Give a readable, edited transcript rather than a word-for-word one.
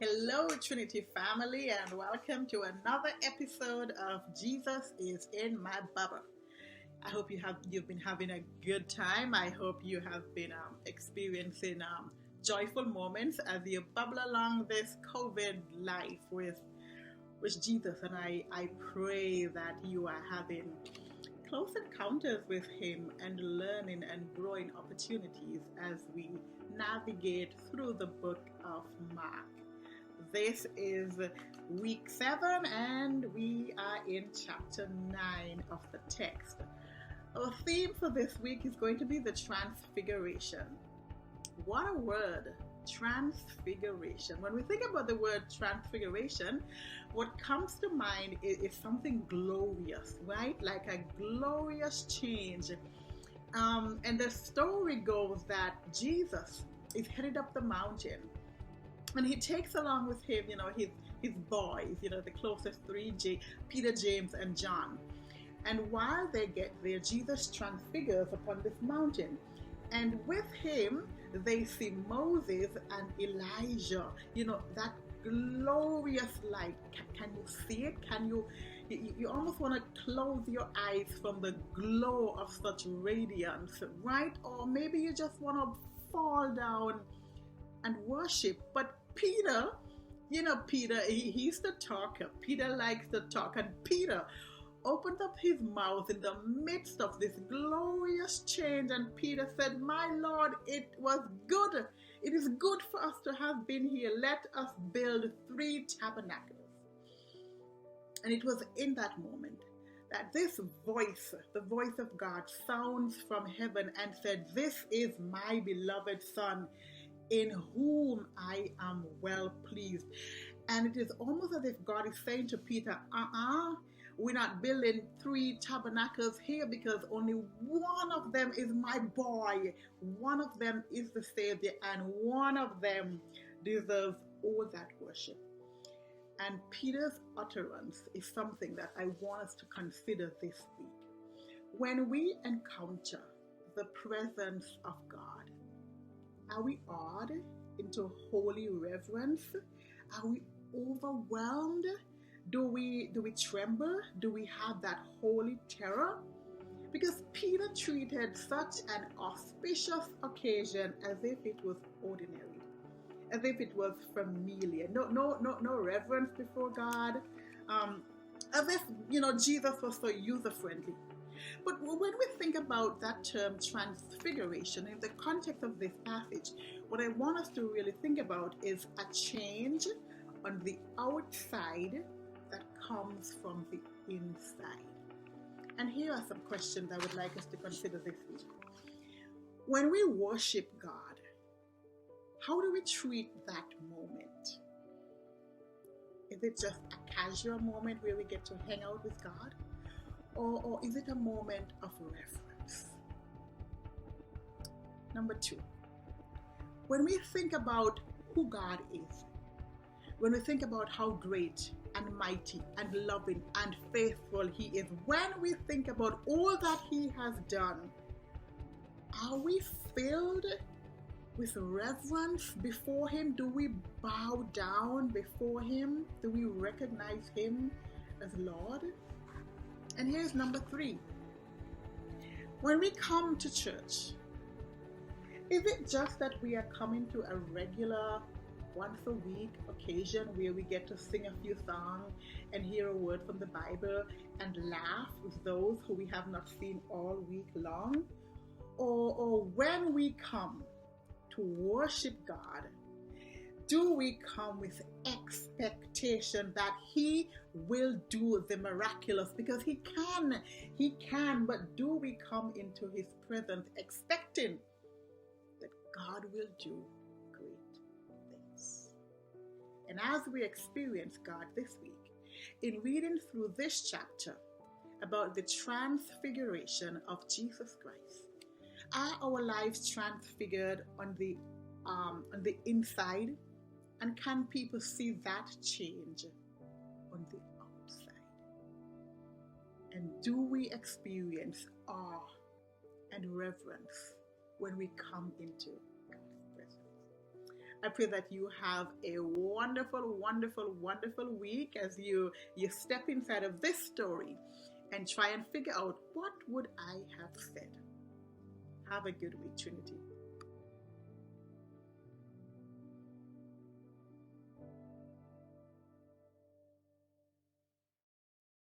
Hello, Trinity family, and welcome to another episode of Jesus is in My Bubble. I hope you've been having a good time. I hope you have been experiencing joyful moments as you bubble along this COVID life with Jesus. And I pray that you are having close encounters with Him and learning and growing opportunities as we navigate through the book of Mark. This is week 7 and we are in chapter 9 of the text. Our theme for this week is going to be the Transfiguration. What a word, Transfiguration. When we think about the word Transfiguration, what comes to mind is something glorious, right? Like a glorious change. And the story goes that Jesus is headed up the mountain. And he takes along with him, his boys, the closest three, Peter, James, and John. And while they get there, Jesus transfigures upon this mountain. And with him, they see Moses and Elijah, that glorious light. Can you see it? You almost want to close your eyes from the glow of such radiance, right? Or maybe you just want to fall down and worship. But Peter, he's the talker. Peter likes to talk. And Peter opened up his mouth in the midst of this glorious change. And Peter said, "My Lord, it was good. It is good for us to have been here. Let us build 3 tabernacles." And it was in that moment that this voice, the voice of God, sounds from heaven and said, "This is my beloved Son, in whom I am well pleased." And it is almost as if God is saying to Peter, we're not building 3 tabernacles here because only one of them is my boy. One of them is the Savior, and one of them deserves all that worship. And Peter's utterance is something that I want us to consider this week. When we encounter the presence of God, are we awed into holy reverence? Are we overwhelmed? Do we tremble? Do we have that holy terror? Because Peter treated such an auspicious occasion as if it was ordinary, as if it was familiar. No reverence before God. As if Jesus was so user-friendly. But when we think about that term transfiguration in the context of this passage, what I want us to really think about is a change on the outside that comes from the inside. And here are some questions I would like us to consider this week. When we worship God, how do we treat that moment? Is it just a casual moment where we get to hang out with God? Or is it a moment of reverence? Number 2, when we think about who God is, when we think about how great and mighty and loving and faithful He is, when we think about all that He has done, are we filled with reverence before Him? Do we bow down before Him? Do we recognize Him as Lord? And here's number 3. When we come to church, is it just that we are coming to a regular once a week occasion where we get to sing a few songs and hear a word from the Bible and laugh with those who we have not seen all week long? Or when we come to worship God, do we come with expectation that He will do the miraculous? Because He can, but do we come into His presence expecting that God will do great things? And as we experience God this week, in reading through this chapter about the transfiguration of Jesus Christ, are our lives transfigured on the inside? And can people see that change on the outside? And do we experience awe and reverence when we come into God's presence? I pray that you have a wonderful, wonderful, wonderful week as you step inside of this story and try and figure out, what would I have said? Have a good week, Trinity.